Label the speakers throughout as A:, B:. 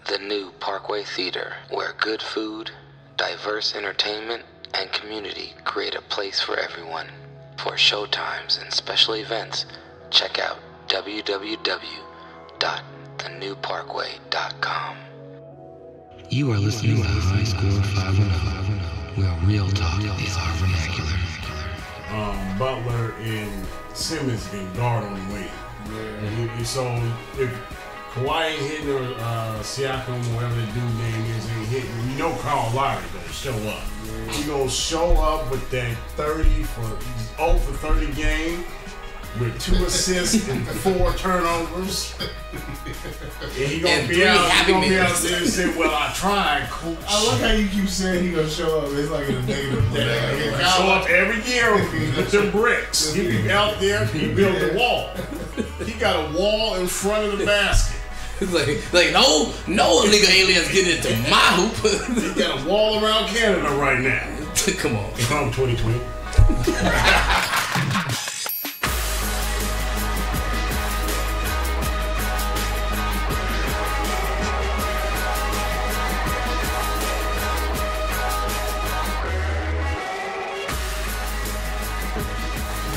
A: The new Parkway Theater, where good food, diverse entertainment, and community create a place for everyone. For showtimes and special events, check out www.thenewparkway.com. You are listening to High Score 510, where real talk is our vernacular.
B: Butler and Simmons can guard on the way. Yeah. So if Kawhi ain't hitting or Siakam, whatever the dude name is, ain't hitting, you know Kyle Lowry gonna show up. Yeah. He gonna show up with that 30 for 0 for 30 game with 2 assists and 4 turnovers. And he gonna be out there and say, "Well, I tried, coach."
C: I like how you keep saying he gonna show up. It's like in a negative way.
B: He show up every year with them bricks. He be out there, he built a wall. He got a wall in front of the basket.
D: It's like no illegal aliens getting into my hoop.
B: He got a wall around Canada right now.
D: Come on.
B: Come 2020.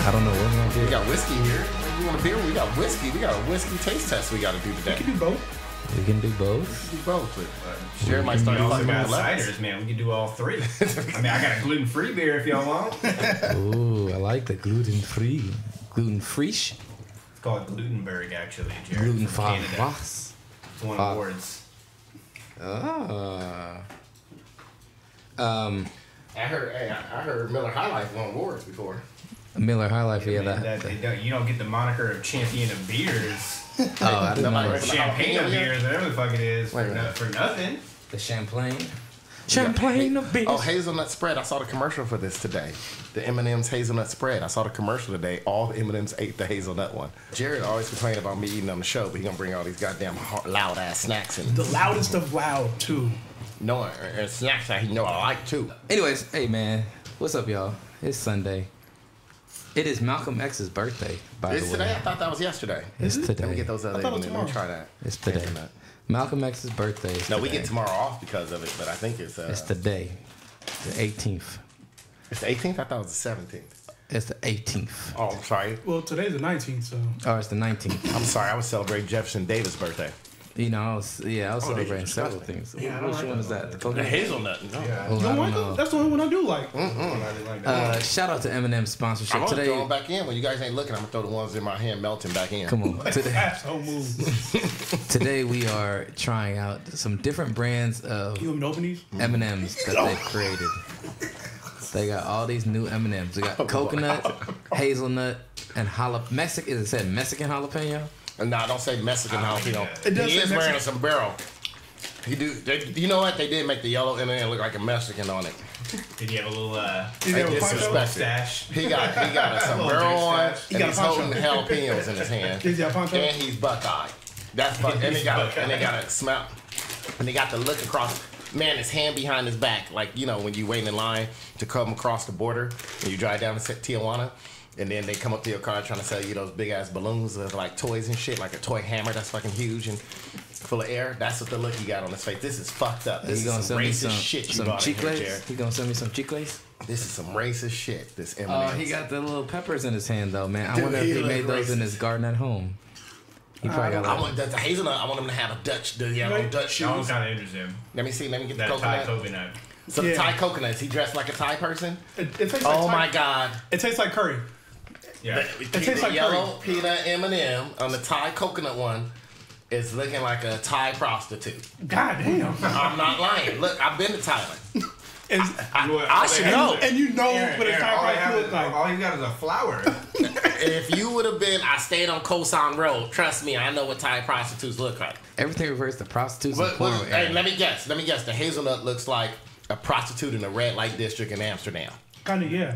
D: I don't know what we're gonna do.
E: We got whiskey here. You want a beer? We got whiskey. We got a whiskey taste test we got to do today.
C: We can do both.
D: We can do both.
E: We can do both. Jared might start
F: also
E: fucking
F: got
E: with
F: ciders, man. We can do all 3. I mean, I got a gluten-free beer if y'all want.
D: Ooh, I like the gluten-free. Gluten-free-sh?
F: It's called Glutenberg, actually, Jared.
D: Gluten-free.
F: It's one of the words.
E: I heard Miller High Life won awards before.
D: Miller High Life, yeah.
F: You don't get the moniker of champion of beers.
D: Oh, I didn't know.
F: Champagne of beers, whatever the fuck it is, for nothing.
D: The Champlain. Champagne of beers.
E: Oh, hazelnut spread. I saw the commercial for this today. The M&am's hazelnut spread. I saw the commercial today. All the M&am's ate the hazelnut one. Jared always complained about me eating on the show, but he gonna bring all these goddamn loud ass snacks in.
C: The loudest of loud too.
E: No, and snacks that he know I like too.
D: Anyways, hey man, what's up, y'all? It's Sunday. It is Malcolm X's birthday, by the way.
E: It's today? I thought that was yesterday.
D: It's today.
E: Let me get those other. Let me try that.
D: It's today. Malcolm X's birthday is
E: we get tomorrow off because of it, but I think it's
D: today, the 18th.
E: It's the 18th? I thought it was the 17th.
D: It's the 18th.
E: Oh, I'm sorry.
C: Well, today's the 19th, so.
D: Oh, it's the 19th.
E: I'm sorry. I was celebrating Jefferson Davis' birthday.
D: You know, I was celebrating several things.
F: Yeah,
D: Which one is that?
E: The hazelnut. No.
F: Yeah.
C: You don't like them? That's the only one I do like.
D: Shout out to M&am's sponsorship.
E: I'm going to
D: Today,
E: throw them back in. When you guys ain't looking, I'm going to throw the ones in my hand melting back in.
D: Come on.
C: Asshole move.
D: Today we are trying out some different brands of
C: You want me to open these?
D: M&M's that they've created. They got all these new M&M's. They got coconut, hazelnut, and Mexican. Is it said Mexican jalapeno?
E: No, don't say Mexican jalapeno.
C: It does
E: He
C: say
E: is
C: Mexican.
E: wearing a sombrero. You know what? They did make the yellow M&M look like a Mexican on it.
F: Did you have a little
C: Did he have a poncho?
E: Disrespect.
F: stash?
E: He got a sombrero on,
C: He
E: and
C: got a
E: he's
C: poncho.
E: holding jalapenos in his hand,
C: Did he have a poncho?
E: and he's buckeye. That's fucking. And they got a smell, and they got to look across. Man, his hand behind his back, like you know when you wait in line to come across the border and you drive down to Tijuana. And then they come up to your car trying to sell you those big ass balloons of like toys and shit, like a toy hammer that's fucking huge and full of air. That's what the look he got on his face. This is fucked up. This is some racist shit you bought in here, Jared.
D: He gonna send me some chicles?
E: This is some racist shit. This M&M's.
D: Oh, he got the little peppers in his hand though, man. I
E: Dude,
D: wonder if
E: he
D: he
E: look
D: made those in
E: racist.
D: his garden at home. He probably got
E: I
D: like,
E: want the hazelnut. I want him to have a Dutch, the yellow Dutch shoes.
F: That was kind of interesting.
E: Let me see. Let me get the
F: That Thai
E: coconut.
F: coconut.
E: So the Thai coconut. Is he dressed like a Thai person?
C: It tastes like
E: Oh
C: Thai-
E: my God.
C: It tastes like curry.
F: Yeah.
E: It
C: tastes like
E: yellow peanut M&M on the Thai coconut one is looking like a Thai prostitute.
C: God damn.
E: I'm not lying. Look, I've been to Thailand.
C: I
E: should know.
C: And you know what a Thai pie looks like.
F: All you got is a flower.
E: If you would have been, I stayed on Koh San Road. Trust me, I know what Thai prostitutes look like.
D: everything refers to prostitutes and porn.
E: Hey, let me guess. The hazelnut looks like a prostitute in a red light district in Amsterdam.
C: Kind of, yeah.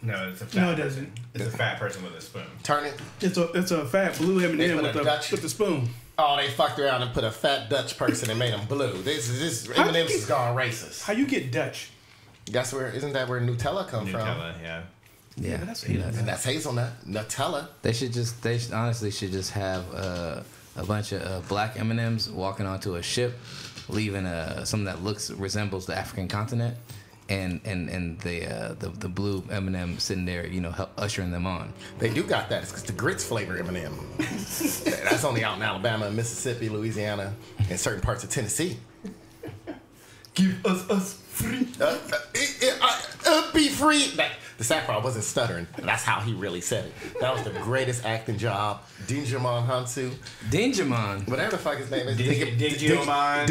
F: No, it's a fat.
C: No, it doesn't.
F: It's a fat person with a spoon.
E: Turn it.
C: It's a fat blue
E: They
C: M&M
E: put
C: with
E: a Dutch-
C: the spoon.
E: Oh, they fucked around and put a fat Dutch person and made them blue. This
C: How
E: M&M's
C: you
E: has gone racist.
C: How you get Dutch?
E: That's where isn't that where Nutella come from?
F: Nutella, yeah.
D: Yeah,
C: that's
D: peanuts.
E: And that's hazelnut, Nutella.
D: They honestly should just have a bunch bunch of black M&Ms walking onto a ship, leaving something that resembles the African continent, and the blue M&M sitting there, ushering them on.
E: They do got that. It's the grits flavor M&M. That's only out in Alabama, Mississippi, Louisiana, and certain parts of Tennessee.
F: Give us free.
E: Be free. The sad part, I wasn't stuttering. That's how he really said it. That was the greatest acting job. Digimon Hansu.
D: Digimon.
E: Whatever the fuck his name is.
F: Digimon.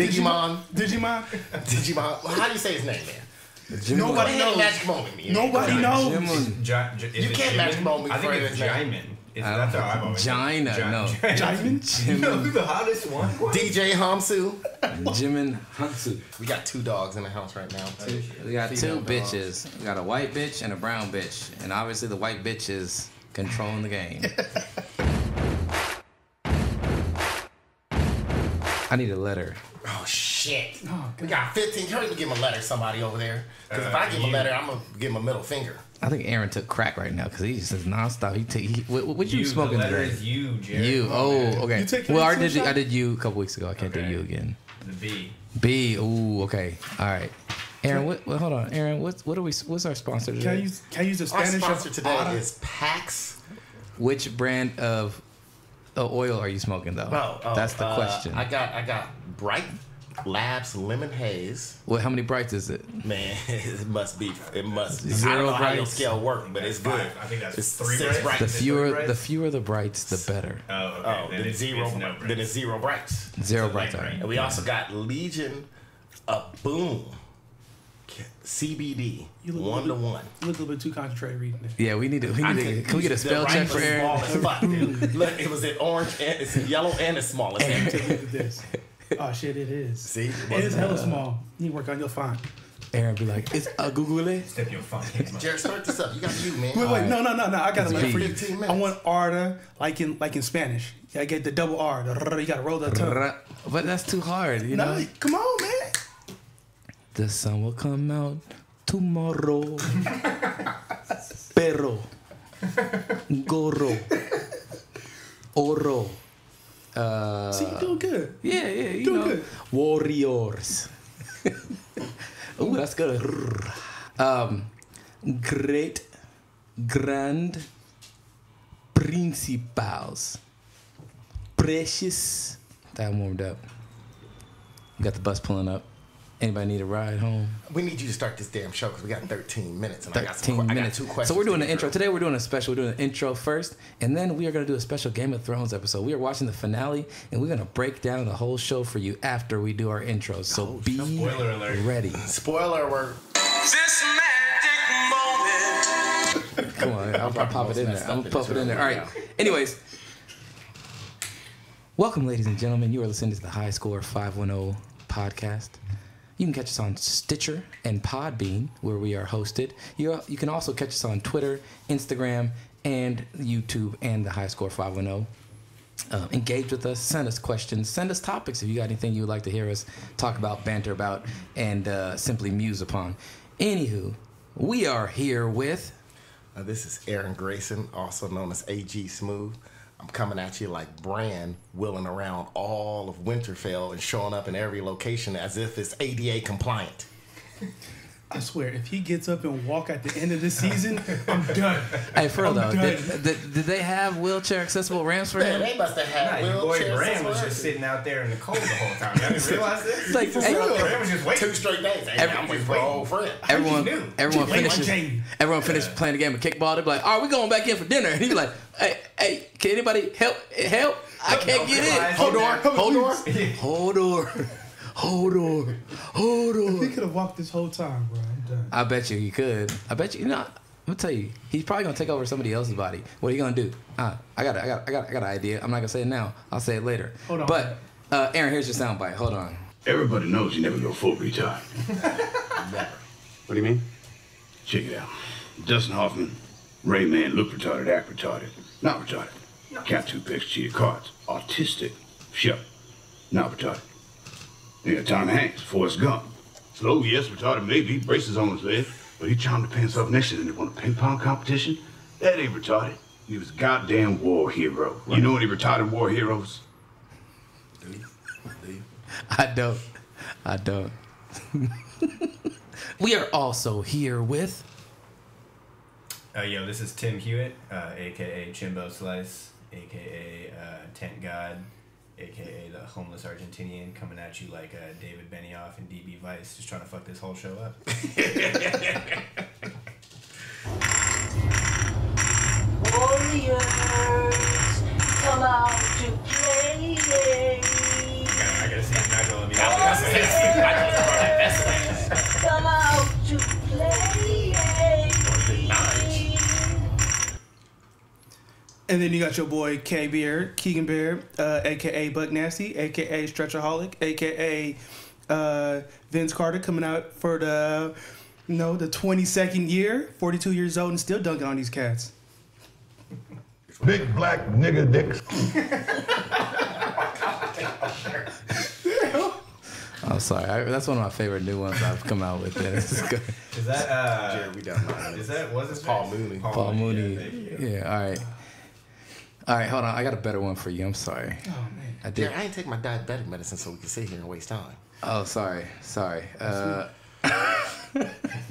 E: Digimon. Well, how do you say his name, man?
C: Nobody knows.
E: Magic moment me.
C: Nobody knows.
E: You can't magic moment me.
F: I think it's Jaimin. That's how I've always
D: Gina, no.
C: Jaimin?
F: You know who the hottest one was?
E: DJ Hamsu.
D: Jimin Hansu.
E: We got 2 dogs in the house right now.
D: We got 2 bitches. We got a white bitch and a brown bitch. And obviously the white bitch is controlling the game. I need a letter.
E: Oh, shit. We got 15. Can't even give him a letter, somebody over there. Because if I give him a letter, I'm going to give him a middle finger.
D: I think Aaron took crack right now because he just says nonstop. What you smoking
F: the letter
D: today?
F: is you, Jared.
D: You. Oh, okay.
C: You taking
D: Well,
C: a
D: I did
C: shot?
D: you a couple weeks ago. I can't do you again.
F: The B.
D: B. Ooh, okay. All right. Aaron, hold on. Aaron, what's our sponsor today?
C: Can I use the
E: Our
C: Spanish?
E: sponsor today is Pax.
D: Which brand of oil are you smoking though? That's the question.
E: I got Bright Labs Lemon Haze.
D: Well, how many brights is it?
E: Man, it must. I don't
D: 0
E: know how your
D: brights.
E: scale work, but it's good.
F: I think that's
E: It's
F: 3
E: 6
F: brights.
D: The
E: brights.
D: fewer the brights, the better.
F: Oh, okay.
E: Then it's 0
F: brights.
E: Then it's 0 brights.
D: 0
F: light
D: brights. All
F: bright.
D: right.
E: And we also got Legion of Boom CBD
C: You look
E: 1 to 1.
C: You look a little bit too concentrated reading that.
D: Yeah, we need to. Can we get a spell check for Aaron?
E: Small as fuck, dude. Look, it was in orange and it's yellow and it's small as heck.
C: Take a look at this. Oh shit, it is.
E: See,
C: It is hella small. You need to work on your font.
D: Aaron be like, it's a Google.
F: Step your phone.
E: Jared, start this up. You got you, man.
C: Wait, no. I got a letter for you.
E: 15 minutes.
C: I want R like in Spanish. I get the double R. You gotta roll that tongue.
D: But that's too hard, you know.
C: No, come on, man.
D: The sun will come out tomorrow. Perro. Gorro. Oro.
C: See, you doing good.
D: Yeah, you
C: Doing
D: know.
C: good.
D: Warriors. Ooh, that's good. Great grand principals. Precious. That warmed up. Got the bus pulling up. Anybody need a ride home?
E: We need you to start this damn show because we got 13 minutes. And
D: 13
E: I got
D: minutes.
E: 2 questions.
D: So we're doing
E: to
D: an
E: get
D: intro.
E: through.
D: Today we're doing a special. We're doing an intro first, and then we are going to do a special Game of Thrones episode. We are watching the finale, and we're going to break down the whole show for you after we do our intros. So be
F: Spoiler alert.
D: ready.
E: Spoiler alert.
G: This magic moment.
D: Come on, I'll pop it in there. I'm going to pop it in there. All right. Anyways, welcome, ladies and gentlemen. You are listening to the High Score 510 podcast. You can catch us on Stitcher and Podbean, where we are hosted. You can also catch us on Twitter, Instagram, and YouTube, and the High Score 510. Engage with us, send us questions, send us topics if you got anything you would like to hear us talk about, banter about, and simply muse upon. Anywho, we are here with...
E: This is Aaron Grayson, also known as AG Smooth. I'm coming at you like Bran, wheeling around all of Winterfell and showing up in every location as if it's ADA compliant.
C: I swear, if he gets up and walk at the end of the season, I'm done.
D: Hey, for real
C: I'm
D: though,
C: done.
D: did they have wheelchair accessible ramps for
E: Man,
D: him?
E: they must have had
F: Your boy
E: wheelchairs.
F: Bran was
E: somewhere.
F: just sitting out there in the cold the whole time. Y'all didn't realize this?
D: It's like, hey,
F: Bran was just waiting.
E: 2 straight days. Hey, I'm waiting for an old friend.
D: everyone
F: knew?
D: everyone
C: Wait,
D: finishes
C: Jamie.
D: everyone finished playing the game of kickball. They'd be like, "All right, we going back in for dinner." And he'd be like, "Hey, can anybody help? I can't get in.
F: Hold on,
E: Hold on.
C: Hold on. He could have walked this whole time, bro. I'm done.
D: I bet you he could. I bet you. You know, I'm gonna tell you, he's probably gonna take over somebody else's body. What are you gonna do? I got an idea. I'm not gonna say it now. I'll say it later.
C: Hold on.
D: But Aaron, here's your soundbite. Hold on.
H: Everybody knows you never go full retard.
E: Never.
H: What do you mean? Check it out. Dustin Hoffman, Ray Man, look retarded, act retarded. Not retarded. Count 2 picks, cheated cards. Autistic. Sure. Not retarded. You got Tom Hanks, Forrest Gump. Slow, yes, retarded maybe, braces on his leg, but he charmed the pants off next to him and won a ping pong competition. That ain't retarded. He was a goddamn war hero. You know any retarded war heroes?
E: Do you?
D: I don't. We are also here with.
F: Yo, this is Tim Hewitt, aka Chimbo Slice, aka Tent God, aka the homeless Argentinian, coming at you like David Benioff and DB Vice, just trying to fuck this whole show up.
G: Warriors, come out to play.
F: I gotta see Nigel and me.
G: Come out to play.
C: And then you got your boy K Beard, Kiegan Beard, aka Buck Nasty, aka Stretchaholic, aka Vince Carter, coming out for the 22nd year, 42 years old, and still dunking on these cats.
H: Big black nigga dicks.
D: I'm sorry. That's one of my favorite new ones I've come out with. Is
F: that
E: Jerry, we done mine.
F: Is that what's his
E: Paul
F: name?
E: Mooney?
D: Paul Mooney.
F: Yeah,
D: All right. All right, hold on. I got a better one for you. I'm sorry.
C: Oh man.
D: I did.
E: Jerry, I ain't take my diabetic medicine so we can sit here and waste time.
D: Oh, sorry.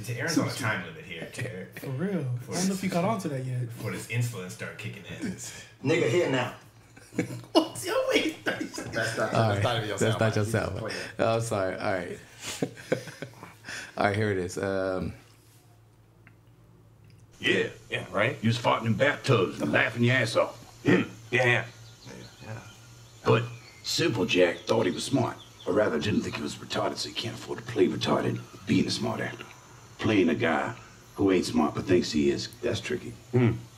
F: Aaron's on a time limit here, Jared.
C: For real. I don't know if you caught on to that yet.
F: Before this insulin start kicking in.
I: Nigga, here now.
C: What's your wait?
E: That's not your
D: That's not your
E: sound.
D: sound. Oh, I'm sorry. All right. All right, here it is.
H: Yeah, right. You was farting in bathtubs and laughing your ass off. Yeah. But Simple Jack thought he was smart, or rather didn't think he was retarded, so he can't afford to play retarded being a smart actor. Playing a guy who ain't smart but thinks he is, that's tricky.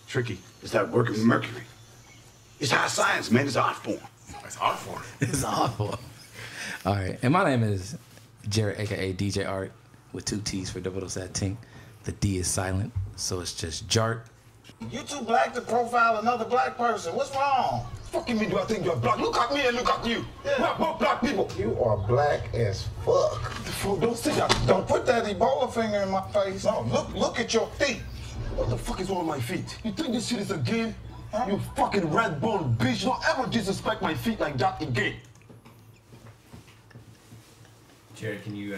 H: Tricky. It's like working with mercury. It's high science, man. It's art form.
E: It's art form.
D: It's awful. All right, and my name is Jared, aka DJarTT, with 2 T's for double that ting. The D is silent, so it's just Jart.
I: You too black to profile another black person. What's wrong?
H: Fucking me, do I think you're black? Look at me and look at you.
I: Yeah.
H: We're both black people.
I: You are black as fuck.
H: Don't say that.
I: Don't put that Ebola finger in my face. No, look at your feet.
H: What the fuck is wrong with my feet? You think this shit is a game? Huh? You fucking red bone bitch. Don't ever disrespect my feet like that again.
F: Jared, can you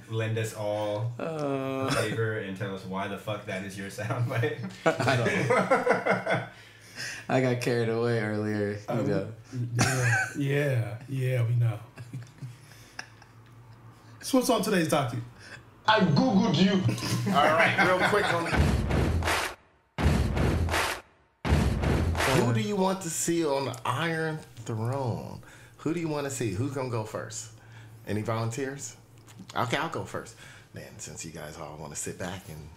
F: lend us all a favor and tell us why the fuck that is your soundbite?
D: I don't know. I got carried away earlier.
C: Yeah, we know. So what's on today's topic?
H: I googled you.
E: All right, real quick on. Who do you want to see on the Iron Throne? Who do you want to see? Who's gonna go first? Any volunteers? Okay, I'll go first. Man, since you guys all want to sit back and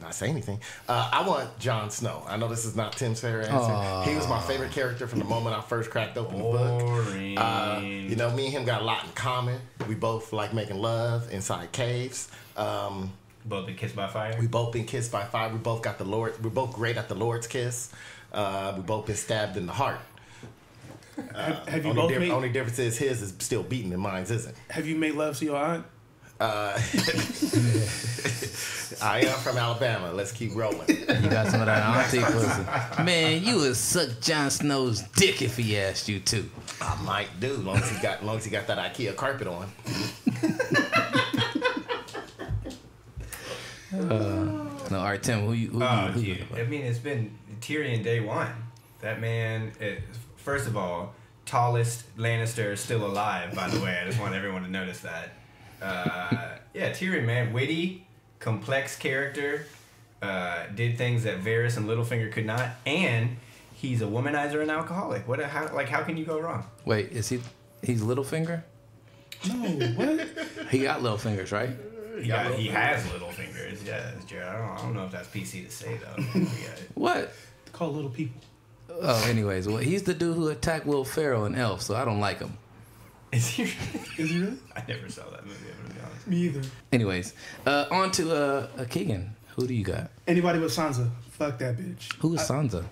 E: not say anything, I want Jon Snow. I know this is not Tim's favorite answer. He was my favorite character from the moment I first cracked open the book. Me and him got a lot in common. We both like making love inside caves.
F: Both been kissed by fire?
E: We both been kissed by fire. We both got the Lord. We're both great at the Lord's kiss. We both been stabbed in the heart.
C: Have you both made?
E: Only difference is his is still beating and mine's isn't.
C: Have you made love to your aunt?
E: I am from Alabama. Let's keep rolling.
D: You got some of that auntie pussy. Man, you would suck Jon Snow's dick if he asked you to.
E: I might do, long as he got that IKEA carpet on.
D: No, all right, Tim. Who you
F: I mean, it's been Tyrion day one. That man, first of all, tallest Lannister still alive, by the way. I just want everyone to notice that. Yeah, Tyrion, man, witty, complex character, did things that Varys and Littlefinger could not, and he's a womanizer and alcoholic. How can you go wrong?
D: Wait, he's Littlefinger?
C: No, what?
D: He got little fingers, right?
F: Yeah, he has little fingers. Yeah, Jared. I don't know if that's PC to say though.
D: What?
C: They call little people.
D: Oh, anyways, well, he's the dude who attacked Will Ferrell in Elf, so I don't like him.
F: Is he
C: really?
F: I never saw that movie, I'm gonna be honest.
C: Me either.
D: Anyways, on to Keegan. Who do you got?
C: Anybody but Sansa. Fuck that bitch.
D: Who is Sansa?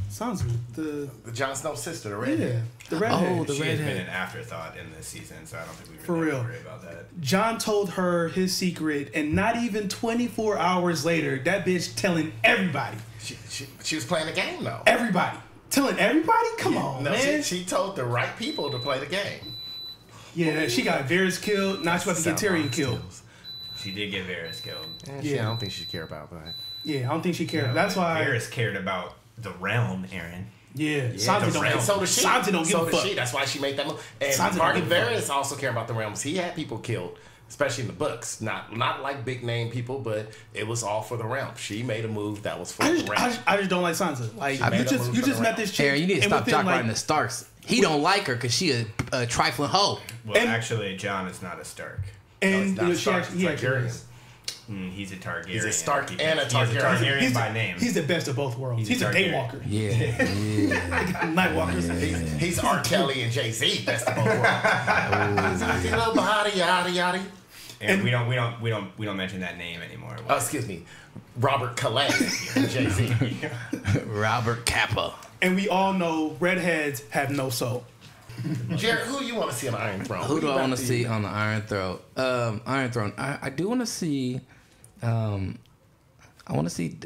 C: Sansa, the
E: Jon Snow's sister, the redhead.
C: the redhead.
D: Oh, the
F: She has been
D: redhead.
F: an afterthought in this season, so I don't think we
C: For
F: really
C: real.
F: worry about that.
C: John told her his secret, and not even 24 hours later, that bitch telling everybody.
E: She was playing the game though.
C: Everybody. Telling everybody? Come on,
E: No,
C: man.
E: she told the right people to play the game.
C: Yeah, she got Varys killed. Now she's about to get Tyrion killed.
F: She did get Varys killed.
E: Yeah, I don't think she cared about that.
C: Yeah, I don't think she cared. That's why
F: Varys cared about the realm, Aaron.
C: Yeah, Sansa don't.
E: And so does she.
C: Sansa don't give a fuck.
E: That's why she made that move. And
C: Sansa
E: Martin
C: don't give a
E: Varys also cared about the realms. He had people killed, especially in the books. Not like big name people, but it was all for the realm. She made a move that was for the realm.
C: I just don't like Sansa. Like you just met this chick.
D: Aaron, you need to
C: and
D: stop
C: within,
D: riding the Starks. He don't like her because she a trifling hoe.
F: Well, actually, Jon is not a Stark.
C: And
E: No, it's not Stark,
C: he
E: it's
C: actually
E: Targaryen.
C: is.
F: He's a Targaryen.
E: He's a Stark and a
F: He's a
E: Targaryen.
F: Targaryen by name.
C: He's the best of both worlds. He's a Daywalker.
D: Yeah.
C: Nightwalker.
E: He's R. Kelly and Jay-Z. Best of both worlds. Little body, yada yada.
F: And we don't mention that name anymore.
E: Oh, excuse me, Robert Calais and Jay-Z.
D: Robert Kappa.
C: And we all know redheads have no soul.
E: Jared, who you want to see on the Iron Throne?
D: Who do I want to see on the Iron Throne? Iron Throne. I do want to see. I want to see.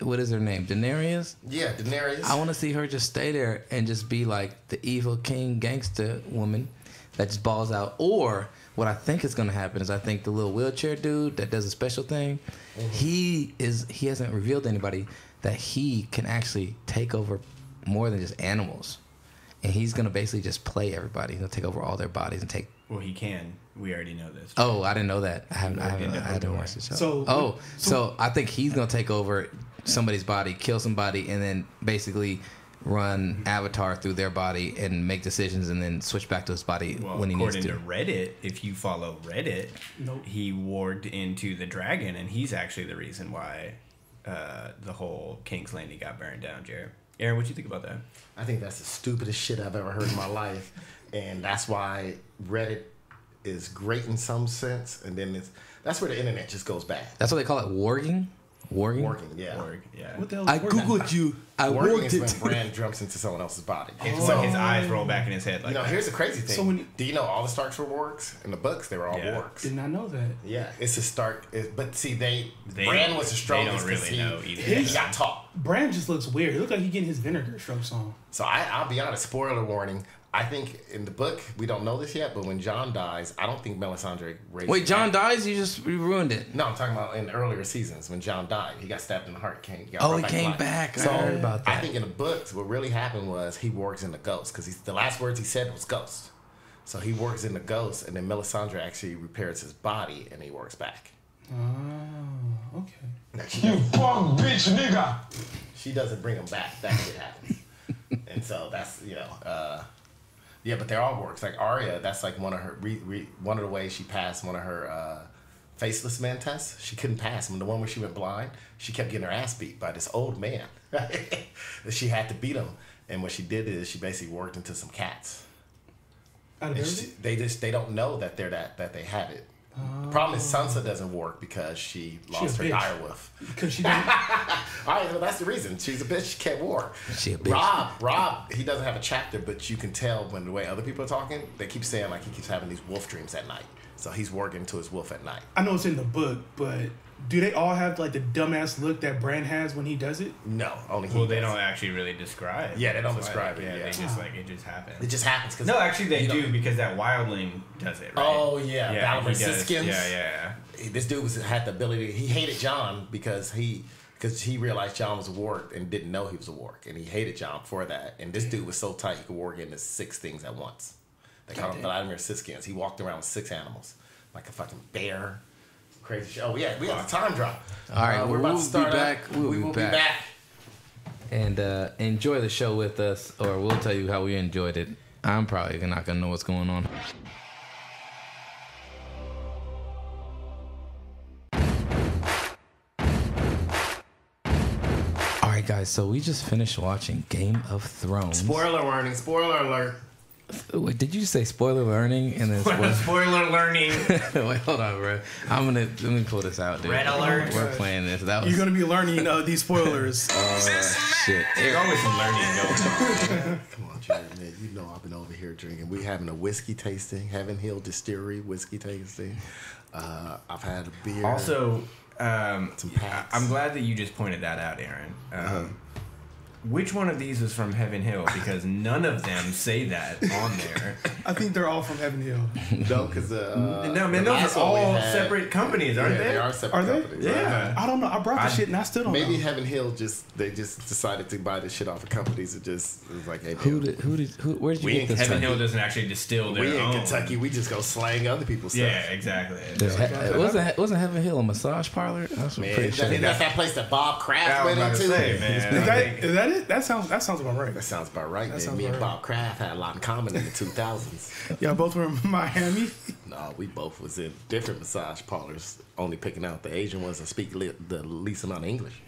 D: What is her name? Daenerys.
E: Yeah, Daenerys.
D: I want to see her just stay there and just be like the evil king gangster woman that just balls out. Or what I think is going to happen is I think the little wheelchair dude that does a special thing, he hasn't revealed to anybody that he can actually take over more than just animals. And he's going to basically just play everybody. He's going to take over all their bodies and take...
F: Well, he can. We already know this.
D: Oh, I didn't know that. I haven't watched the show. So I think he's going to take over somebody's body, kill somebody, and then basically run Avatar through their body and make decisions and then switch back to his body when he needs to.
F: According to Reddit, if you follow Reddit, he warged into the dragon, and he's actually the reason why the whole King's Landing got burned down, Jared. Aaron, what do you think about that?
E: I think that's the stupidest shit I've ever heard in my life, and that's why Reddit is great in some sense, and then that's where the internet just goes bad.
D: That's what they call it, warging? Warging?
E: Warging, yeah.
C: What the hell
D: I googled you. I
E: warging
D: warged
E: is
D: it.
E: when Bran jumps into someone else's body.
F: It's like his eyes roll back in his head. Like
E: here's the crazy thing.
C: So
E: do you know all the Starks were wargs? In the books, they were all wargs.
C: Did not know that.
E: Yeah, it's a Stark. But see, Bran was the strongest.
F: They don't really know either.
E: He got taught.
C: Bran just looks weird. He looks like he's getting his vinegar strokes on.
E: So I'll be honest, spoiler warning. I think in the book, we don't know this yet, but when Jon dies, I don't think Melisandre raised
D: Wait, Jon
E: back.
D: dies? You ruined it.
E: No, I'm talking about in earlier seasons when Jon died. He got stabbed in the heart. He
D: came back. I heard about that.
E: I think in the books, what really happened was he works in the ghost because the last words he said was ghost. So he works in the ghost, and then Melisandre actually repairs his body, and he works back.
C: Oh, okay.
I: You fuck bitch nigga.
E: She doesn't bring him back. That shit happens. And so that's, yeah, but they're all works. Like Arya, that's like one of her one of the ways she passed one of her faceless man tests. She couldn't pass them. The one where she went blind, she kept getting her ass beat by this old man. She had to beat him, and what she did is she basically worked into some cats. They don't know that that they have it. The problem is Sansa doesn't work because she lost her direwolf.
C: Because she didn't.
E: All right, well, that's the reason. She's a bitch. She can't work.
D: She a bitch.
E: Rob, he doesn't have a chapter, but you can tell when the way other people are talking, they keep saying like he keeps having these wolf dreams at night. So he's working to his wolf at night.
C: I know it's in the book, but do they all have like the dumbass look that Bran has when he does it?
E: No, only he.
F: Well, they don't actually really describe.
E: Yeah, they don't describe it.
F: Yeah,
E: Yeah,
F: they just it just happens.
E: It just happens. Cause
F: no, actually they do because that wildling does it. Right?
E: Oh yeah, Valar Siskins.
F: Yeah.
E: This dude had the ability. He hated Jon because he realized Jon was a warg and didn't know he was a warg, and he hated Jon for that. And this dude was so tight he could warg into 6 things at once. They called him Vladimir Siskins. He walked around with 6 animals, like a fucking bear. Crazy shit. Oh yeah, we got the time drop.
D: All right,
E: we're about to start
D: be back.
E: We will be back.
D: And enjoy the show with us, or we'll tell you how we enjoyed it. I'm probably not gonna know what's going on. All right, guys. So we just finished watching Game of Thrones.
E: Spoiler warning. Spoiler alert.
D: Wait, did you say spoiler learning and then
F: spoiler learning?
D: Wait, hold on, bro. Let me pull this out, dude.
F: Red alert.
D: We're playing this.
C: You're gonna be learning these spoilers.
D: Shit.
F: There's always some learning going on.
E: Come on, Jerry, man. You know I've been over here drinking. We having a whiskey tasting, Heaven Hill Distillery whiskey tasting. I've had a beer.
F: Also,
E: some packs.
F: I'm glad that you just pointed that out, Aaron. Which one of these is from Heaven Hill? Because none of them say that on there.
C: I think they're all from Heaven Hill.
E: No, because
F: no, man, those are all separate companies, aren't they?
E: They are separate companies.
F: Yeah.
C: I don't know. I brought the shit and I still don't know.
E: Maybe Heaven Hill they just decided to buy this shit off of companies. It was like, hey,
D: where did you get this?
F: Heaven Hill doesn't actually distill their own.
E: We in Kentucky, we just go slang other people's stuff.
F: Yeah, exactly.
D: Wasn't Heaven Hill a massage parlor? That's pretty sure.
E: That's that place that Bob Kraft went into.
C: Is that it? That sounds about right.
E: That sounds about right, man. Me and Bob Kraft had a lot in common in the 2000s.
C: Y'all both were in Miami?
E: No, we both was in different massage parlors, only picking out the Asian ones and speak the least amount of English.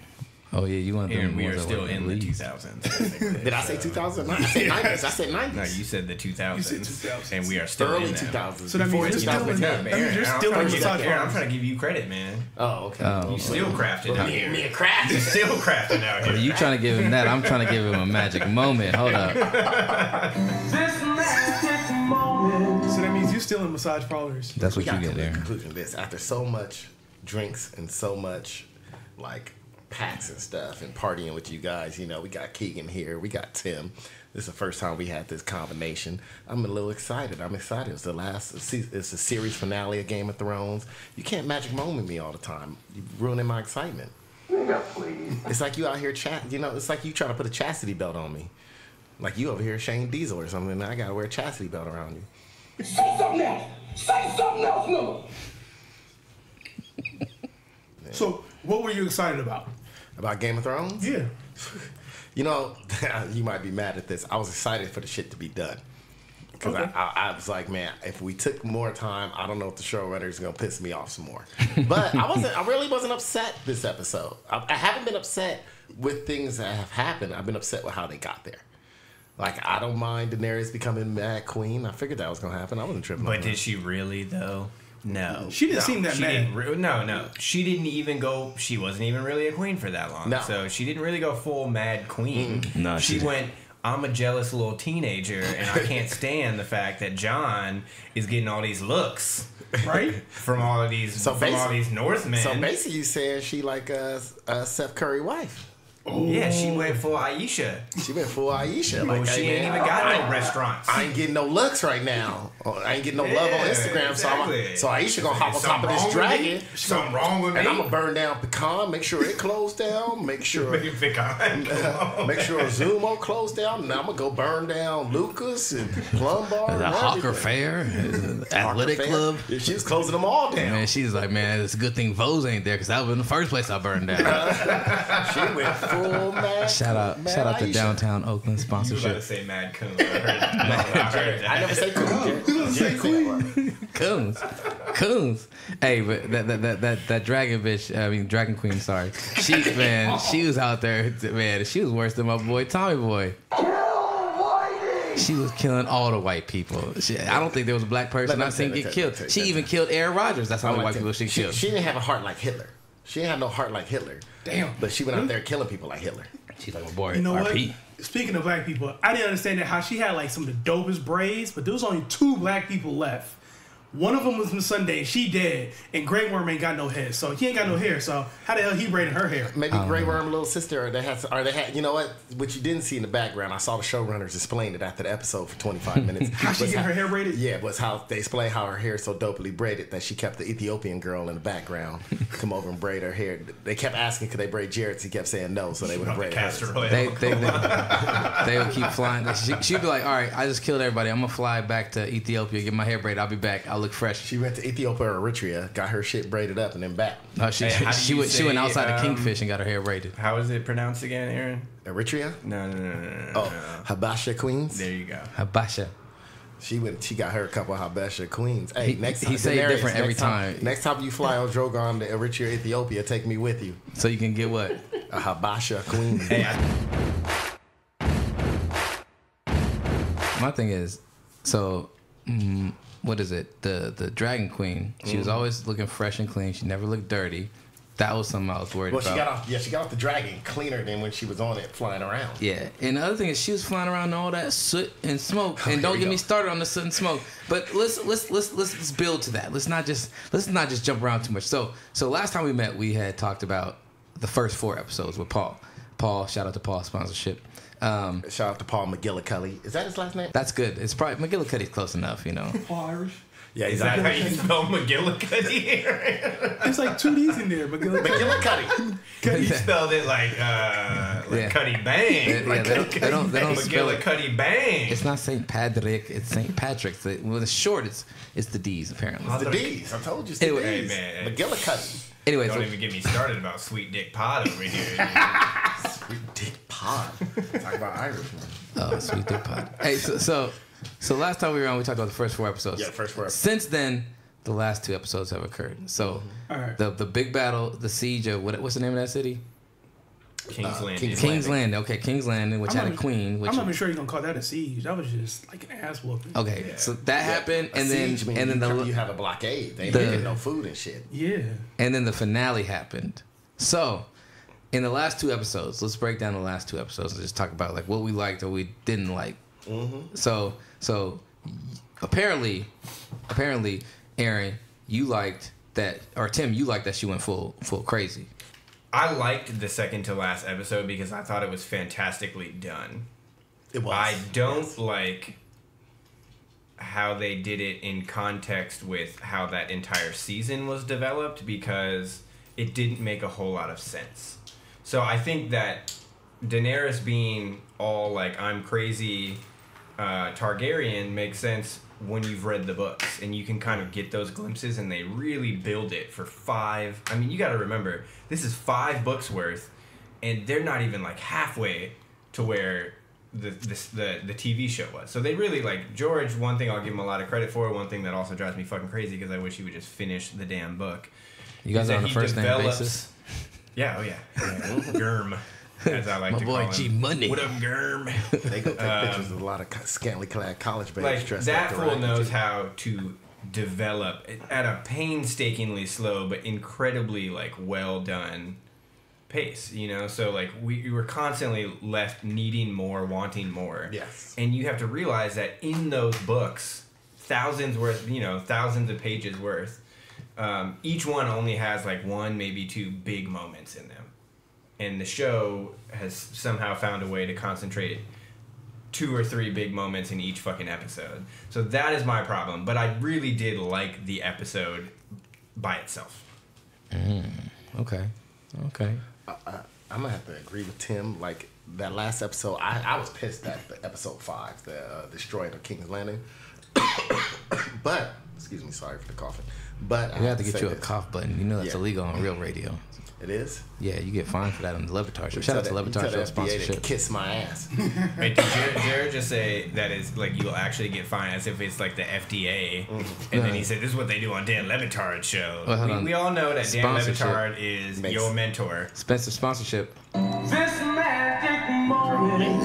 D: Oh yeah, you want them.
F: And we are still in the 2000s.
E: Did I say 2000? I said 90s. I said 90s.
F: No, you said the 2000s.
C: You said 2000s.
F: And we are still
E: early
F: in them.
E: 2000s.
C: So that means you're still in massage
F: Aaron, I'm trying to give you credit, man.
E: Oh, okay.
F: You still crafting out here.
E: Me and Kraft.
F: You're still crafting out here.
D: You trying to give him that? I'm trying to give him a magic moment. Hold up.
C: So that means you're still in massage parlors.
D: That's what you get there.
E: Conclusion of this: after so much drinks and so much like packs and stuff and partying with you guys, we got Kiegan here, we got Tim. This is the first time we had this combination. I'm a little excited. It's it's a series finale of Game of Thrones. You can't magic moment me all the time. You're ruining my excitement.
I: Please.
E: It's like you out here it's like you trying to put a chastity belt on me. Like you over here Shane Diesel or something, and I gotta wear a chastity belt around you.
I: Say something else. Say something else, Miller.
C: So, what were you excited about?
E: About Game of Thrones?
C: Yeah.
E: You might be mad at this. I was excited for the shit to be done. Because I was like, man, if we took more time, I don't know if the showrunner is going to piss me off some more. But I really wasn't upset this episode. I haven't been upset with things that have happened. I've been upset with how they got there. Like, I don't mind Daenerys becoming Mad Queen. I figured that was going to happen. I wasn't tripping.
F: But did she really, though? No.
C: She didn't seem that mad.
F: No. She didn't even go... She wasn't even really a queen for that long.
E: No.
F: So she didn't really go full Mad Queen.
D: No,
F: she went... I'm a jealous little teenager, and I can't stand the fact that Jon is getting all these looks,
C: right,
F: from all of these Northmen.
E: So basically, you saying she like a Seth Curry wife?
F: Oh. Yeah, she went full Aisha.
E: Like,
F: she ain't even got no restaurants.
E: I ain't getting no looks right now. I ain't getting no love on Instagram. Exactly. So Aisha gonna hop on top of this dragon.
F: Something wrong with me.
E: And I'm gonna burn down Pecan. Make sure it closed down. Make sure make sure Zumo closed down. And I'm gonna go burn down Lucas and Plum Bar.
D: The Hawker Fair, Athletic Club.
E: Yeah, she was closing them all down.
D: Man, she's like, man, it's a good thing Vose ain't there because that was in the first place I burned down.
E: She went full mad.
D: Shout out to Downtown Oakland sponsorship.
F: You were about to say Mad Coon. I heard that.
E: I never say Coon.
D: Coons. Hey, but that dragon bitch, Dragon Queen, sorry. She was out there, man. She was worse than my boy Tommy Boy. She was killing all the white people. I don't think there was a black person I've seen get killed. She even killed Aaron Rodgers. That's how many white people she killed.
E: She didn't have a heart like Hitler. She didn't have no heart like Hitler.
C: Damn.
E: But she went out there killing people like Hitler.
D: She's like, my boy,
C: you know
D: RP.
C: What? Speaking of black people, I didn't understand that how she had like some of the dopest braids, but there was only 2 black people left. One of them was Miss Sunday. She dead, and Grey Worm ain't got no head, so he ain't got no hair. So how the hell he braided her hair?
E: Maybe Grey Worm little sister, or they had. You know what? What you didn't see in the background, I saw the showrunners explain it after the episode for 25 minutes.
C: How she get her hair braided?
E: Yeah, was how they explained how her hair is so dopely braided that she kept the Ethiopian girl in the background come over and braid her hair. They kept asking could they braid Jarrett's. He kept saying no, so they would braid her.
D: They would keep flying. She'd be like, all right, I just killed everybody. I'm gonna fly back to Ethiopia, get my hair braided. I'll be back. I'll look fresh.
E: She went to Ethiopia or Eritrea, got her shit braided up, and then back.
D: She went outside the Kingfish and got her hair braided.
F: How is it pronounced again, Aaron?
E: Eritrea?
F: No.
E: Habasha Queens.
F: There you go.
D: Habasha.
E: She got her a couple of Habasha Queens. Hey, next time.
D: He say it different every time.
E: Next time you fly on Drogon to Eritrea, Ethiopia, take me with you.
D: So you can get what?
E: A Habasha Queen.
F: Hey,
D: my thing is, so what is it? The Dragon Queen. She was always looking fresh and clean. She never looked dirty. That was something I was worried about.
E: She got off the dragon cleaner than when she was on it flying around.
D: Yeah, and the other thing is she was flying around in all that soot and smoke. And don't get me started on the soot and smoke. But let's build to that. Let's not just jump around too much. So last time we met, we had talked about the first 4 episodes with Paul. Paul. Shout out to Paul sponsorship.
E: Shout out to Paul McGillicuddy. Is that his last name?
D: That's good. It's probably McGillicuddy's close enough, you know.
C: Paul Irish.
E: Yeah,
F: Is that how you spell McGillicuddy?
C: It's like 2 D's in there.
E: McGillicuddy.
F: You spelled it like Cuddy Bang.
D: Yeah, they don't spell it.
F: McGillicuddy Bang.
D: It's not St. Patrick. It's St. Patrick's. When it's short, it's the D's apparently.
E: It's the D's. I told you. It's the
D: Anyway,
E: D's.
F: Hey, man.
E: McGillicuddy.
D: Anyway,
F: Don't
D: so,
F: even get me started about Sweet Dick Pod over here.
E: Sweet dick pod. Talk about Irish, man.
D: Sweet Dick Pod. Hey, so last time we were on, we talked about the first 4 episodes.
E: Yeah, first 4 episodes.
D: Since then, the last 2 episodes have occurred. So
C: All right.
D: the big battle, the siege of what's the name of that city?
F: King's Landing.
D: King's Landing. Okay, King's Landing, which had a queen. Which
C: I'm not even sure you gonna call that a siege. That was just like an ass whooping.
D: Okay, so that happened, and then
E: Siege means you have a blockade. They ain't getting no food and shit.
C: Yeah.
D: and then the finale happened. So, in the last 2 episodes, let's break down the last 2 episodes and just talk about like what we liked or we didn't like.
E: Mm-hmm.
D: So apparently, Aaron, you liked that, or Tim, you liked that she went full crazy.
F: I liked the second to last episode because I thought it was fantastically done.
E: It was.
F: I don't like how they did it in context with how that entire season was developed because it didn't make a whole lot of sense. So I think that Daenerys being all like, I'm crazy Targaryen makes sense when you've read the books and you can kind of get those glimpses, and they really build it for 5. I mean, you got to remember, this is 5 books worth, and they're not even like halfway to where the TV show was. So they really, like, George, one thing I'll give him a lot of credit for, one thing that also drives me fucking crazy because I wish he would just finish the damn book.
D: You guys are on a first name basis?
F: Yeah, oh yeah. Germ, as I like
D: My
F: to
D: boy
F: call
D: G
F: him.
D: Money.
F: What up, Germ?
E: They go take pictures of a lot of scantily clad college babes
F: Like,
E: dressed
F: that
E: like
F: fool
E: the
F: knows how to develop at a painstakingly slow but incredibly like well done pace, you know. So like we were constantly left needing more, wanting more.
E: Yes.
F: And you have to realize that in those books, thousands of pages worth, each one only has like 1, maybe 2 big moments in them. And the show has somehow found a way to concentrate 2 or 3 big moments in each fucking episode. So that is my problem. But I really did like the episode by itself.
D: Okay.
E: I'm gonna have to agree with Tim. Like that last episode, I was pissed at the episode 5, the destroying of King's Landing. But excuse me, sorry for the coughing. But
D: We have to get you a
E: this.
D: cough button. You know that's
E: Yeah.
D: illegal on real radio.
E: It is.
D: Yeah, you get fined for that on the Levitard show. Shout out to Levitard show
E: FDA to
D: sponsorship.
E: kiss my ass.
F: Wait, did Jared just say that is like you'll actually get fined as if it's like the FDA? And then he said this is what they do on Dan Levitard's show.
D: Well, hold on.
F: We all know that Dan
D: Sponsorship.
F: Levitard is your mentor.
D: Spencer sponsorship. It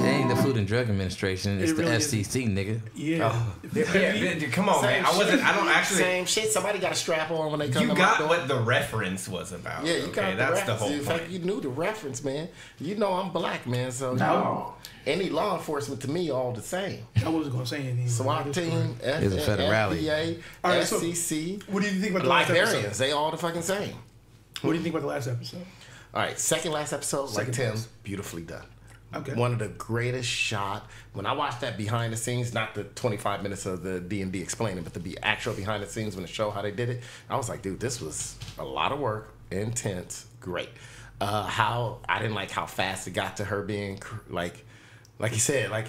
D: ain't the Food and Drug Administration. It's
C: It
D: the
C: really
D: FCC, nigga.
C: Yeah.
F: Yeah, come on, man. I don't actually.
E: Same shit. Somebody got a strap on when they come.
F: You
E: to my
F: got
E: door.
F: what the reference was about.
E: Yeah, you got
F: that's the
E: reference.
F: whole
E: In fact,
F: point.
E: you knew the reference, man. You know I'm black, man. So
C: No.
E: any law enforcement to me all the same.
C: I wasn't gonna say anything.
E: SWAT team,
D: It's a federale.
E: FBI,
C: All right, so
E: SCC,
C: what do you think about the last
E: Liberians.
C: episode?
E: They all the fucking same.
C: What do you think about the last episode?
E: All right, second last episode, like
C: Second
E: Tim,
C: last.
E: beautifully done.
C: Okay.
E: One of the greatest shot. When I watched that behind the scenes, not the 25 minutes of the D&D explaining, but the actual behind the scenes when it showed how they did it, I was like, dude, this was a lot of work, intense, great. How I didn't like how fast it got to her being like you said, like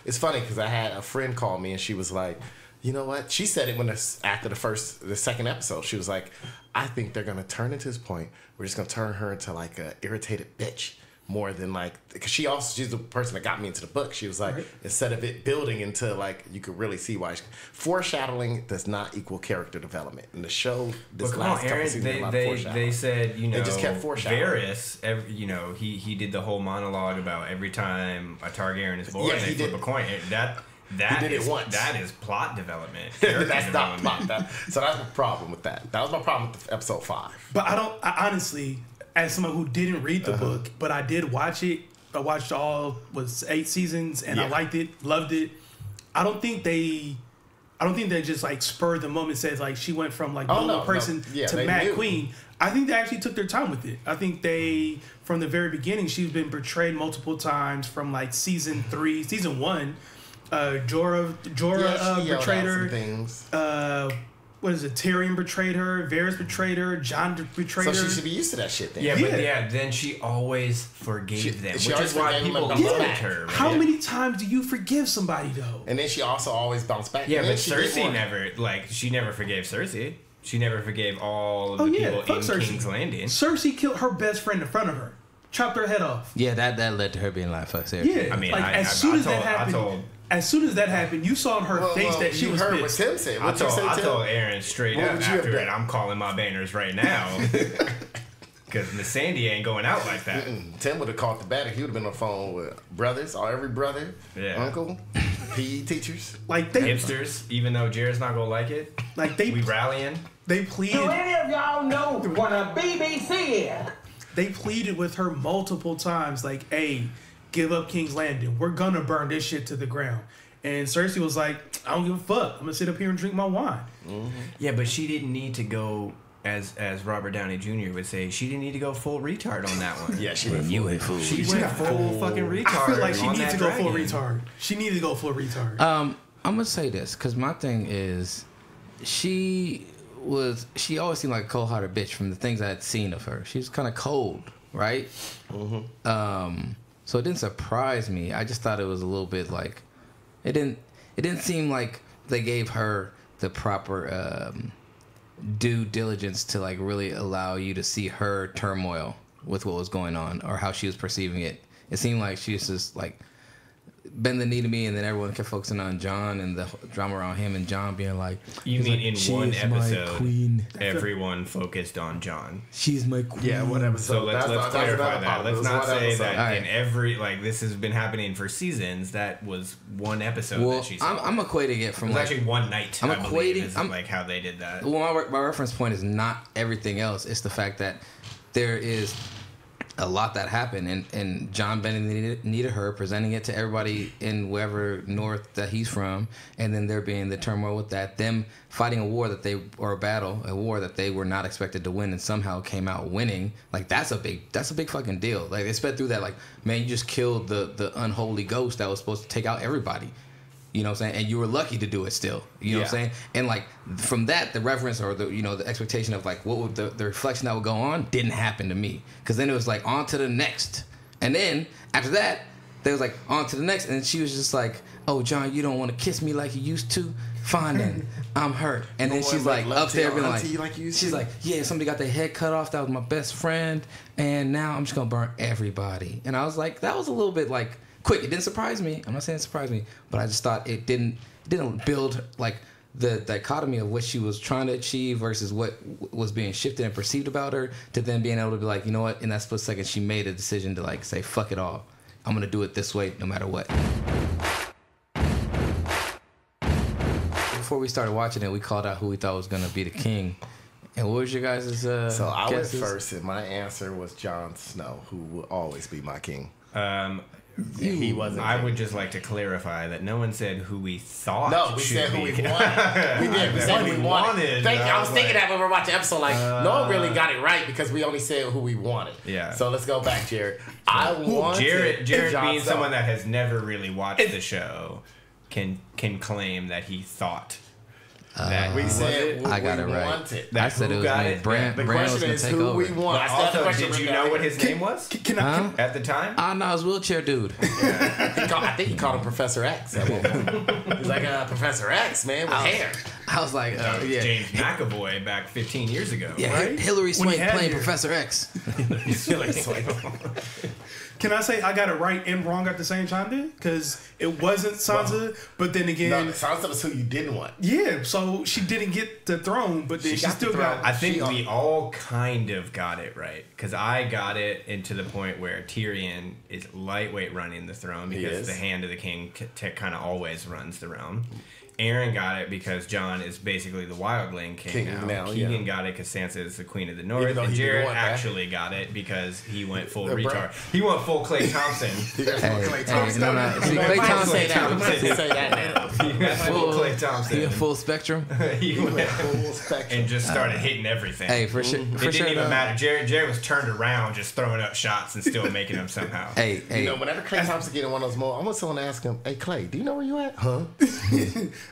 E: it's funny because I had a friend call me and she was like, you know what? She said it after the second episode. She was like, I think they're gonna turn it to this point. We're just gonna turn her into like a irritated bitch more than like, because she's the person that got me into the book. She was like, instead of it building into like, you could really see why. Foreshadowing does not equal character development. In the show, this last couple seasons, a lot of foreshadowing.
F: They said,
E: They just kept foreshadowing.
F: Varys, he did the whole monologue about every time a Targaryen is born,
E: Yeah,
F: they
E: he
F: flip
E: did.
F: a coin. That
E: He did it
F: is
E: once.
F: That is plot development.
E: That's not plot. So that's the problem with that. That was my problem with episode 5.
C: But I honestly, as someone who didn't read the book, but I did watch it. I watched all 8 seasons and I liked it, loved it. I don't think they just like spurred the moment. Says like she went from like normal person to Mad Queen. I think they actually took their time with it. I think they, from the very beginning, she's been portrayed multiple times from like season 1. Jorah betrayed her. What is it? Tyrion betrayed her. Varys betrayed her. Jon betrayed her.
E: So she should be used to that shit then.
F: Yeah, then she always forgave them, which is why people loved her.
C: How many times do you forgive somebody though?
E: And then she also always bounced back.
F: Yeah, but Cersei never forgave Cersei. She never forgave all of the people in King's Landing.
C: Cersei killed her best friend in front of her. Chopped her head off.
D: Yeah, that led to her being like, fuck Cersei.
C: Yeah, I mean, as soon as that happened, you saw in her face that she was
E: heard
C: pissed.
E: what Tim said.
F: I told Aaron straight up after it, I'm calling my banners right now. Because Miss Sandy ain't going out like that.
E: Tim would have caught the banner. He would have been on the phone with brothers, or every brother, uncle, PE teachers.
C: Like they
F: hipsters, even though Jared's not going to like it.
C: Like
F: we rallying.
C: They pleaded.
I: Do any of y'all know what a BBC is?
C: They pleaded with her multiple times, like, hey, give up King's Landing. We're gonna burn this shit to the ground. And Cersei was like, I don't give a fuck. I'm gonna sit up here and drink my wine.
F: Mm-hmm. Yeah, but she didn't need to go, as Robert Downey Jr. would say, she didn't need to go full retard on that one.
E: Yeah, she went full.
F: She went full fucking retard.
C: I feel like she needs to go full
F: dragon.
C: retard. She needed to go full retard.
D: I'm gonna say this because my thing is, she always seemed like a cold-hearted bitch from the things I had seen of her. She was kind of cold, right? Mm-hmm. So it didn't surprise me. I just thought it was a little bit like it didn't seem like they gave her the proper due diligence to like really allow you to see her turmoil with what was going on or how she was perceiving it. It seemed like she was just like bend the knee to me, and then everyone kept focusing on Jon and the drama around him and Jon being like,
F: you mean
D: like,
F: in one episode,
D: queen.
F: Everyone focused on Jon.
D: She's my queen.
E: Yeah, what episode?
F: So let's clarify that. Let's not say that in every, like, this has been happening for seasons. That was one episode that she saw.
D: I'm equating it from
F: it was
D: like,
F: actually one night.
D: I'm
F: equating like how they did that.
D: Well, my reference point is not everything else. It's the fact that there is a lot that happened, and Jon bending the knee to her, presenting it to everybody in wherever north that he's from, and then there being the turmoil with that, them fighting a war that a war that they were not expected to win, and somehow came out winning. Like that's a big fucking deal. Like they sped through that. Like, man, you just killed the unholy ghost that was supposed to take out everybody. You know what I'm saying? And you were lucky to do it still. You know what I'm saying? And like from that, the reference or the the expectation of like what would the reflection that would go on didn't happen to me. Because then it was like on to the next. And then after that, they was like on to the next. And she was just like, oh, Jon, you don't want to kiss me like you used to? Fine then. I'm hurt. And then she's like up there being like she's like, yeah, somebody got their head cut off. That was my best friend. And now I'm just going to burn everybody. And I was like, that was a little bit like quick. It didn't surprise me. I'm not saying it surprised me, but I just thought it didn't build like the dichotomy of what she was trying to achieve versus what was being shifted and perceived about her, to then being able to be like, you know what, in that split second she made a decision to like say fuck it all. I'm gonna do it this way no matter what. Before we started watching it, we called out who we thought was gonna be the king. And what was your guys'
E: So I went
D: guesses?
E: first, and my answer was Jon Snow, who will always be my king.
F: He wasn't. I would just like to clarify that no one said who we thought.
E: No, we said who we wanted. We did. We said who we wanted. Thank you. I was thinking that when we were watching the episode, like no one really got it right because we only said who we wanted.
F: Yeah.
E: So let's go back, Jared. I wanted
F: Jared being
E: Snow.
F: someone that has never really watched the show can claim that he thought. That
E: we said
D: I got it right.
E: Wanted.
D: I said it was me. Bran was gonna take over.
E: We want.
F: Also, did you know what his name was? At the time?
D: No, it was wheelchair dude.
E: I think he called him Professor X at one point. He's like, Professor X, man, with hair.
D: I was like, yeah.
F: James McAvoy back 15 years ago.
D: Yeah,
C: right?
D: Hillary Swank playing
C: hair.
D: Professor X.
C: Can I say I got it right and wrong at the same time then? Because it wasn't Sansa, but then again...
E: No, Sansa was who you didn't want.
C: Yeah, so she didn't get the throne, but then she still got...
F: I think we all kind of got it right. Because I got it into the point where Tyrion is lightweight running the throne because the hand of the king kind of always runs the realm. Aaron got it because Jon is basically the wildling king now. Keegan got it because Sansa is the queen of the north. And Jared actually got it because he went full retard. He went full Klay Thompson.
E: Klay Thompson.
D: See, Klay Thompson.
E: Say that now.
F: Klay Thompson.
D: He a full spectrum.
F: He went
E: Full spectrum.
F: and just started hitting everything.
D: Hey, for sure.
F: It
D: For
F: didn't
D: sure.
F: even matter. Jared was turned around, just throwing up shots and still making them somehow.
D: Hey.
E: You know, whenever Klay Thompson get in one of those moments, I want someone to ask him, "Hey, Klay, do you know where you at?" Huh?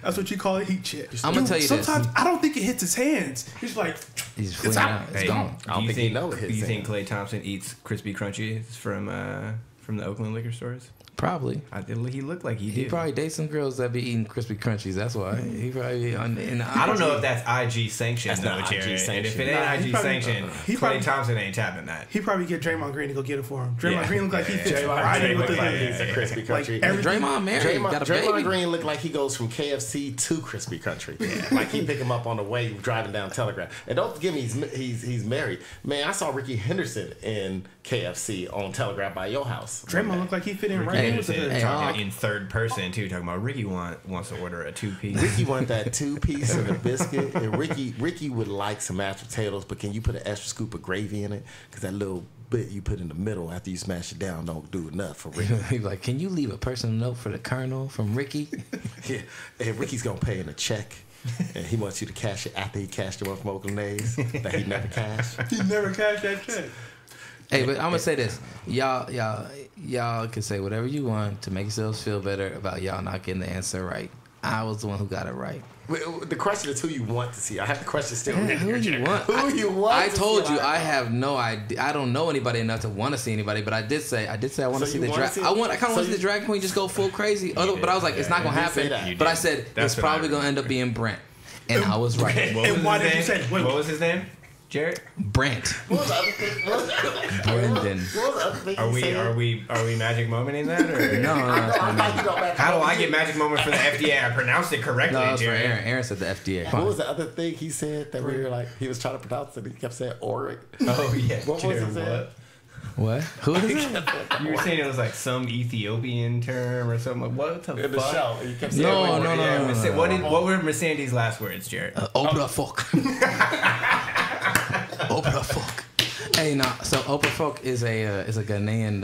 C: That's what you call a heat check.
D: I'm gonna tell you this.
C: Sometimes I don't think it hits his hands. He's like,
D: He's
C: it's
D: flinging
C: out.
D: out. It's
F: Hey,
D: gone.
E: I don't
F: do you
E: think he know it hits
F: Do you think
E: him.
F: Klay Thompson eats crispy crunchies from the Oakland liquor stores?
D: Probably.
F: He looked like he
D: He
F: did.
D: probably dates some girls that be eating crispy crunchies. That's why he probably on.
F: I don't know if that's IG sanctioned
E: That's
F: though,
E: not IG
F: Jared. And if
E: sanctioned.
F: it ain't
C: Nah, he
F: IG
C: probably-
F: sanctioned,
C: he
F: Klay
C: probably-
F: Thompson ain't tapping that.
C: he probably get Draymond Green to go get it for him. Draymond
F: Yeah.
C: Green look like he fits
F: Draymond
C: right in
F: Green
C: with the
F: look like
C: hood.
F: he's
E: a crispy
C: Like
E: country.
C: everything.
D: Draymond married. Got a
E: Draymond
D: baby.
E: Green looked like he goes from KFC to Crispy Country. Like he pick him up on the way driving down Telegraph. And don't forget me, he's married. Man, I saw Ricky Henderson in KFC on Telegraph by your house.
C: Draymond look like he fit in right
D: Hey,
C: in with the
F: Talking
C: hood.
D: Hawk.
F: in third person too, talking about Ricky wants to order a 2-piece.
E: Ricky want that 2-piece and a biscuit, and Ricky would like some mashed potatoes, but can you put an extra scoop of gravy in it? Because that little bit you put in the middle after you smash it down don't do enough for Ricky.
D: He's like, can you leave a personal note for the Colonel from Ricky?
E: Yeah, and Ricky's gonna pay in a check, and he wants you to cash it after he cashed the one from Oakland A's that he never cashed.
C: He never cashed that check.
D: Hey, but I'm gonna say this, y'all can say whatever you want to make yourselves feel better about y'all not getting the answer right. I was the one who got it right.
E: The question is who you want to see. I have the question still.
D: Yeah, who you want?
E: Who you want?
D: I
E: to
D: told
E: see
D: you
E: live?
D: I have no idea. I don't know anybody enough to want to see anybody, but I did say I want
E: So
D: to see
E: you
D: the
E: wanna
D: drag.
E: see-
D: I kind of
E: so
D: want to see
E: you-
D: the drag queen just go full crazy. But I was like, it's not gonna
E: you did say
D: happen.
E: that.
D: But I said
F: That's
D: it's
F: what I
D: probably gonna end up being Brent, and I was right.
C: And why did you say? Wait,
F: What was his name? Jared?
D: Brent,
E: What was the other thing?
D: Brendan.
E: What was the other thing
F: Are
E: he
F: we
E: said?
F: magic momenting that or
D: No,
E: I thought you got back.
F: How do I get magic moment for the FDA? I pronounced it correctly,
D: no, it was for
F: Jared.
D: Aaron. Aaron said the FDA.
E: What was the other thing he said that we were like, he was trying to pronounce it, he kept saying Oric.
F: Oh yeah.
E: What was
F: Jared,
E: it saying?
D: What? Who is it?
F: You were saying it was like some Ethiopian term or something. Like, what the
E: In the
F: fuck?
E: show. He kept saying
D: No,
E: Oric.
D: no, no,
F: Yeah,
D: no, no, no.
F: What were Mercedes' last words, Jared?
D: Oprah Folk. Oprah Folk. Hey, no. So Oprah Folk is a Ghanaian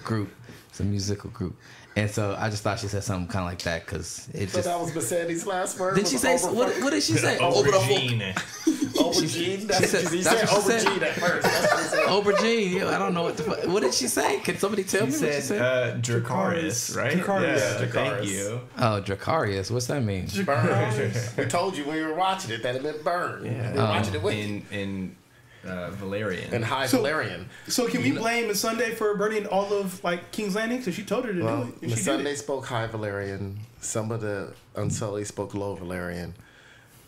D: group. It's a musical group, and so I just thought she said something kind of like that because it
E: So
D: just.
E: that was Mercedes' last word?
D: Did she
E: Was
D: say
E: Oprah
D: what?
E: Folk?
D: What did she say? Oprah Folk.
F: Aubergine.
E: Aubergine? That's
D: said-
E: what he
D: that's
E: said
D: what she said.
E: aubergine at first. That's what he said.
D: Aubergine. Yeah, I don't know what the fuck. What did she say? Can somebody tell
F: He
D: me what she
F: said
D: said?
F: Dracarys, right?
C: Dracarys.
F: Yeah,
E: Dracarys.
F: thank you.
D: Oh, Dracarius. What's that mean?
E: We told you when we were watching it that it meant burn.
F: Yeah.
E: We were watching it with you.
F: In Valerian.
E: And High
C: So-
E: Valerian.
C: So can we blame Miss Sunday for burning all of like King's Landing? Because she told her to
E: Well,
C: do it. And
E: Miss
C: she
E: Sunday
C: did it.
E: spoke High Valerian. Some of the Unsullied spoke Low Valerian.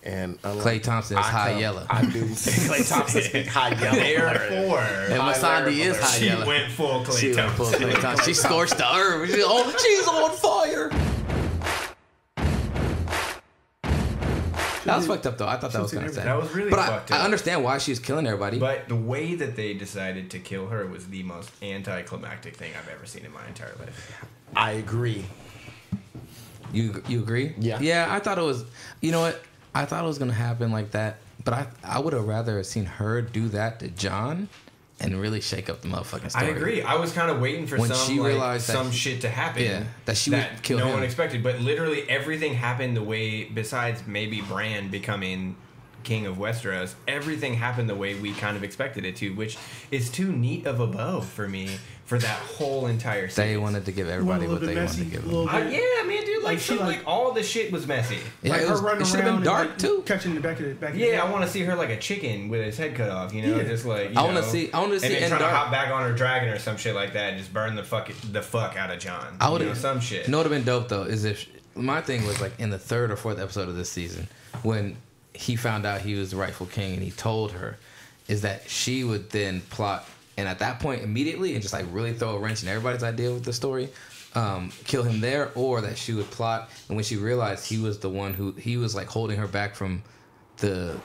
E: And
D: Klay Thompson is high yellow.
E: I do. Klay Thompson speak High Yellow.
F: Therefore,
D: And Masandi is high
F: she
D: yellow.
F: went full Klay
D: She went full
F: Thompson.
D: Klay Thompson. She scorched the earth. She's on fire. That was fucked up though. I thought that was kind of sad.
F: That was really
D: but
F: fucked
D: I
F: up.
D: understand why she was killing everybody.
F: But the way that they decided to kill her was the most anticlimactic thing I've ever seen in my entire life.
E: I agree.
D: You agree?
E: Yeah.
D: Yeah, I thought it was. You know what? I thought it was gonna happen like that. But I would have rather seen her do that to John, and really shake up the motherfucking story.
F: I agree. I was kind of waiting for
D: When
F: some
D: she realized that
F: some
D: he-
F: shit to happen.
D: Yeah, that she would kill
F: no
D: him.
F: one expected. But literally everything happened the way, besides maybe Bran becoming king of Westeros, everything happened the way we kind of expected it to, which is too neat of a bow for me for that whole entire series.
D: They wanted to give everybody
C: One a
D: what
C: little
D: they
C: bit
D: wanted to
C: messy,
D: give
C: a
D: them.
C: little bit.
F: Yeah, man, dude. Like,
C: Like, she,
F: like all the shit was messy.
D: Yeah,
C: Like
D: it,
C: her running
D: should have
C: around
D: been dark
C: and, like,
D: too.
C: catching the back of the
F: Yeah, I want to see her like a chicken with his head cut off. You know,
C: Yeah.
F: just like
D: I want to see. I want to see.
F: and then
D: in
F: trying to
D: dark.
F: hop back on her dragon or some shit like that and just burn the fuck out of John.
D: I would
F: have some shit.
D: You know what would have been dope though is if my thing was like in the 3rd or 4th episode of this season when he found out he was the rightful king and he told her, is that she would then plot and at that point immediately and just like really throw a wrench in everybody's idea with the story, kill him there, or that she would plot and when she realized he was the one who he was like holding her back from the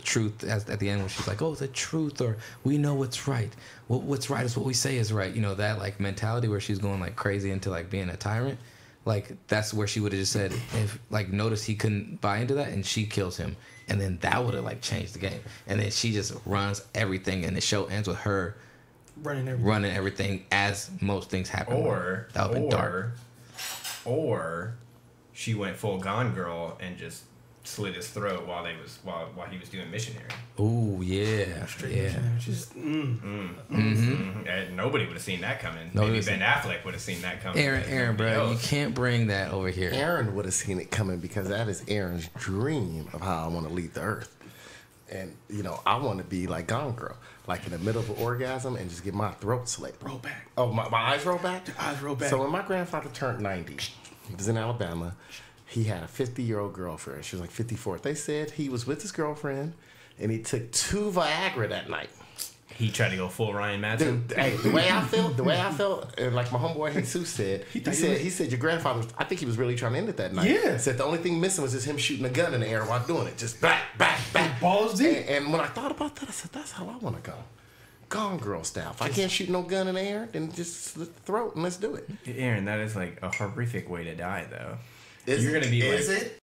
D: truth at the end when she's like, oh, the truth, or we know what's right. What's right is what we say is right. You know, that like mentality where she's going like crazy into like being a tyrant. Like that's where she would have just said, if like notice he couldn't buy into that and she kills him, and then that would have like changed the game. And then she just runs everything, and the show ends with her running everything as most things happen.
F: Or
D: that would have been dark.
F: Or she went full Gone Girl and just slit his throat while he was doing Missionary.
D: Oh yeah,
C: Just
F: And nobody would have seen that coming. Maybe Ben Affleck would have seen that coming.
D: Aaron, bro, you can't bring that over here.
E: Aaron would have seen it coming because that is Aaron's dream of how I want to lead the earth. And, you know, I want to be like Gone Girl, like in the middle of an orgasm and just get my throat slit.
C: roll back.
E: Oh, my eyes roll back?
C: The eyes roll back.
E: So when my grandfather turned 90, he was in Alabama. He had a 50-year-old girlfriend. She was like 54. They said he was with his girlfriend and he took 2 Viagra that night.
F: He tried to go full Ryan Madsen.
E: Hey, the way I felt, and like my homeboy Jesus said, he said your grandfather, I think he was really trying to end it that night.
C: Yeah.
E: Said the only thing missing was just him shooting a gun in the air while doing it. Just back.
C: Balls deep.
E: And when I thought about that, I said, that's how I want to go. Gone Girl style. If I can't shoot no gun in the air, then just slit the throat and let's do it.
F: Aaron, that is like a horrific way to die, though.
E: Is
F: You're
E: it?
F: gonna be
E: Is
F: like,
E: it?